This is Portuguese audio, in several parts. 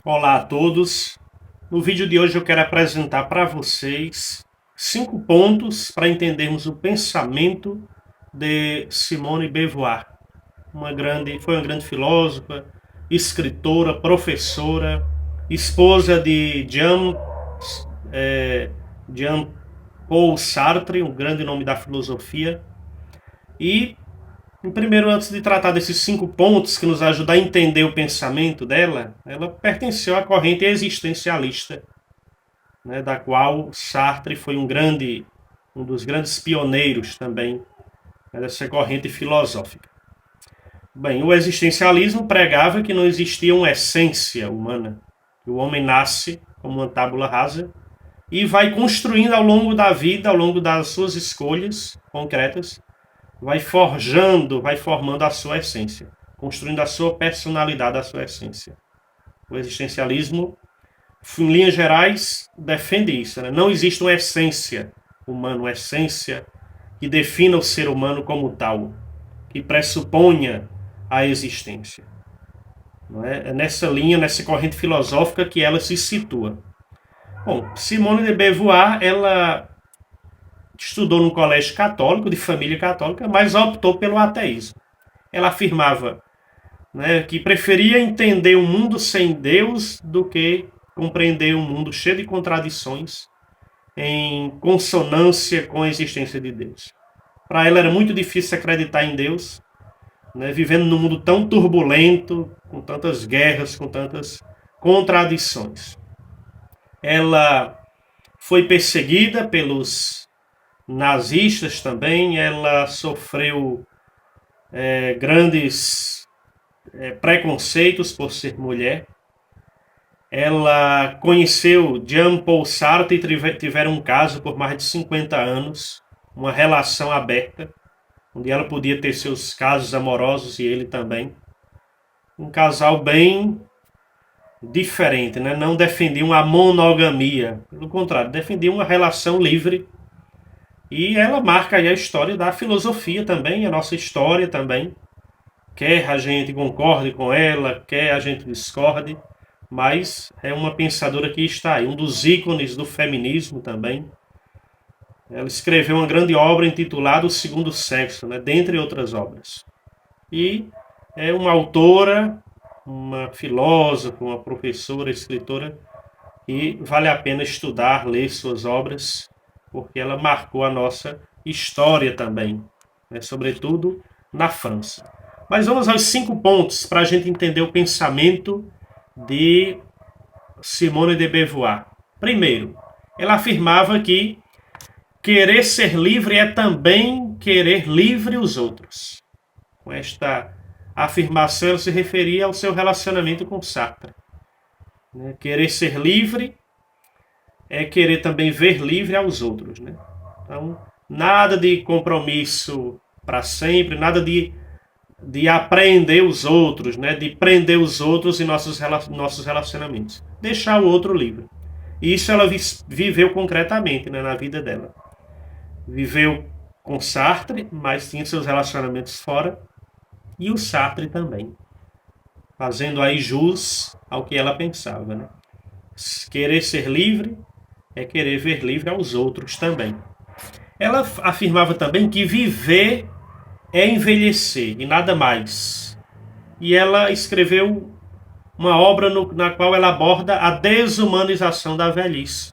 Olá a todos. No vídeo de hoje eu quero apresentar para vocês 5 pontos para entendermos o pensamento de Simone de Beauvoir. Foi uma grande filósofa, escritora, professora, esposa de Jean-Paul Sartre, um grande nome da filosofia. E primeiro, antes de tratar desses 5 pontos que nos ajudam a entender o pensamento dela, ela pertenceu à corrente existencialista, né, da qual Sartre foi um dos grandes pioneiros também, né, dessa corrente filosófica. Bem, o existencialismo pregava que não existia uma essência humana, que o homem nasce como uma tábula rasa e vai construindo ao longo da vida, ao longo das suas escolhas concretas, vai forjando, vai formando a sua essência, construindo a sua personalidade, a sua essência. O existencialismo, em linhas gerais, defende isso, né? Não existe uma essência humana, uma essência que defina o ser humano como tal, que pressuponha a existência. Não é? É nessa linha, nessa corrente filosófica que ela se situa. Bom, Simone de Beauvoir, ela estudou num colégio católico, de família católica, mas optou pelo ateísmo. Ela afirmava, né, que preferia entender um mundo sem Deus do que compreender um mundo cheio de contradições em consonância com a existência de Deus. Para ela era muito difícil acreditar em Deus, né, vivendo num mundo tão turbulento, com tantas guerras, com tantas contradições. Ela foi perseguida pelos nazistas também, ela sofreu grandes preconceitos por ser mulher. Ela conheceu Jean-Paul Sartre e tiveram um caso por mais de 50 anos, uma relação aberta, onde ela podia ter seus casos amorosos e ele também. Um casal bem diferente, né? Não defendiam a monogamia, pelo contrário, defendiam uma relação livre. E ela marca aí a história da filosofia também, a nossa história também. Quer a gente concorde com ela, quer a gente discorde, mas é uma pensadora que está aí, um dos ícones do feminismo também. Ela escreveu uma grande obra intitulada O Segundo Sexo, né, dentre outras obras. E é uma autora, uma filósofa, uma professora, escritora, e vale a pena estudar, ler suas obras, porque ela marcou a nossa história também, né, sobretudo na França. Mas vamos aos 5 pontos para a gente entender o pensamento de Simone de Beauvoir. Primeiro, ela afirmava que querer ser livre é também querer livre os outros. Com esta afirmação, ela se referia ao seu relacionamento com Sartre. Querer ser livre é querer também ver livre aos outros. Né? Então, nada de compromisso para sempre, nada de apreender os outros, né? De prender os outros em nossos relacionamentos. Deixar o outro livre. E isso ela viveu concretamente, né, na vida dela. Viveu com Sartre, mas tinha seus relacionamentos fora. E o Sartre também. Fazendo aí jus ao que ela pensava. Né? Querer ser livre é querer ver livre aos outros também. Ela afirmava também que viver é envelhecer e nada mais. E ela escreveu uma obra na qual ela aborda a desumanização da velhice,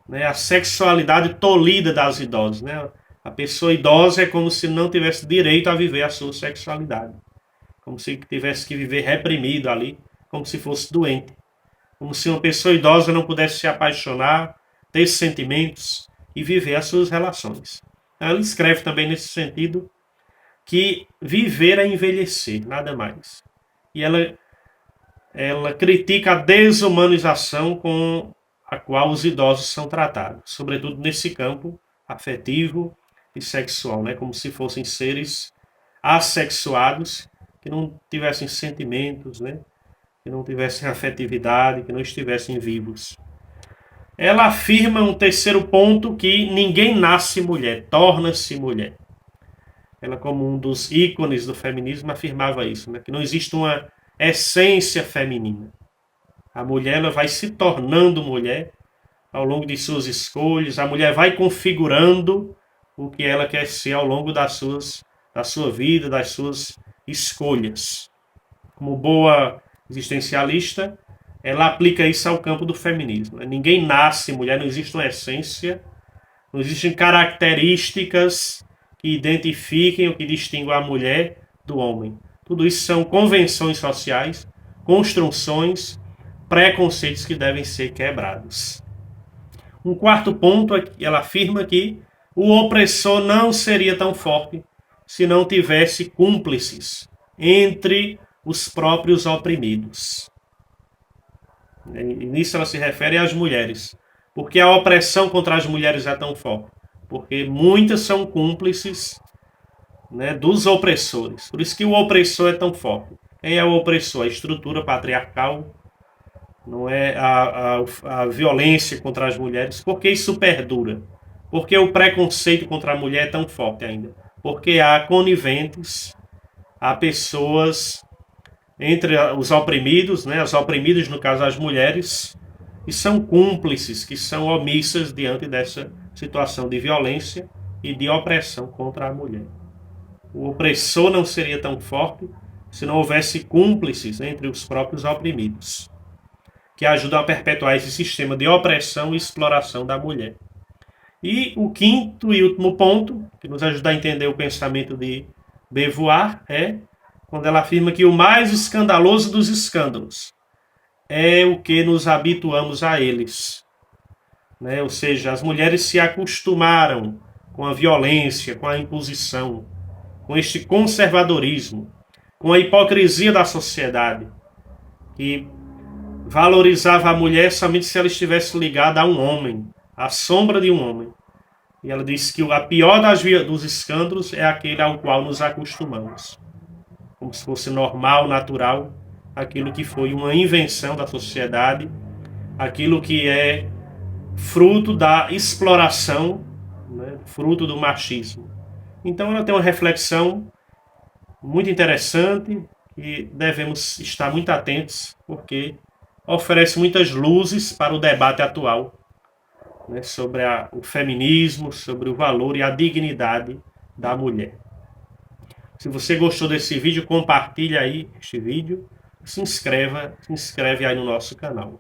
né? A sexualidade tolhida das idosas. Né? A pessoa idosa é como se não tivesse direito a viver a sua sexualidade. Como se tivesse que viver reprimido ali, como se fosse doente. Como se uma pessoa idosa não pudesse se apaixonar, ter sentimentos e viver as suas relações. Ela escreve também nesse sentido que viver é envelhecer, nada mais. E ela critica a desumanização com a qual os idosos são tratados, sobretudo nesse campo afetivo e sexual, né? Como se fossem seres assexuados, que não tivessem sentimentos, né? Que não tivessem afetividade, que não estivessem vivos. Ela afirma um terceiro ponto, que ninguém nasce mulher, torna-se mulher. Ela, como um dos ícones do feminismo, afirmava isso, né? Que não existe uma essência feminina. A mulher ela vai se tornando mulher ao longo de suas escolhas, a mulher vai configurando o que ela quer ser ao longo da sua vida, das suas escolhas. Como boa existencialista, ela aplica isso ao campo do feminismo. Ninguém nasce mulher, não existe uma essência, não existem características que identifiquem ou que distinguam a mulher do homem. Tudo isso são convenções sociais, construções, preconceitos que devem ser quebrados. Um quarto ponto, ela afirma que o opressor não seria tão forte se não tivesse cúmplices entre os próprios oprimidos. E nisso ela se refere às mulheres. Porque a opressão contra as mulheres é tão forte? Porque muitas são cúmplices, né, dos opressores. Por isso que o opressor é tão forte. Quem é o opressor? A estrutura patriarcal, não é a violência contra as mulheres. Por que isso perdura? Porque o preconceito contra a mulher é tão forte ainda. Porque há coniventes, há pessoas entre os oprimidos, né, as oprimidas, no caso as mulheres, que são cúmplices, que são omissas diante dessa situação de violência e de opressão contra a mulher. O opressor não seria tão forte se não houvesse cúmplices entre os próprios oprimidos, que ajudam a perpetuar esse sistema de opressão e exploração da mulher. E o quinto e último ponto, que nos ajuda a entender o pensamento de Beauvoir, é quando ela afirma que o mais escandaloso dos escândalos é o que nos habituamos a eles. Né? Ou seja, as mulheres se acostumaram com a violência, com a imposição, com este conservadorismo, com a hipocrisia da sociedade, que valorizava a mulher somente se ela estivesse ligada a um homem, à sombra de um homem. E ela disse que a pior dos escândalos é aquele ao qual nos acostumamos. Como se fosse normal, natural, aquilo que foi uma invenção da sociedade, aquilo que é fruto da exploração, né, fruto do machismo. Então ela tem uma reflexão muito interessante e devemos estar muito atentos, porque oferece muitas luzes para o debate atual, né, sobre o feminismo, sobre o valor e a dignidade da mulher. Se você gostou desse vídeo, compartilhe aí este vídeo, se inscreve aí no nosso canal.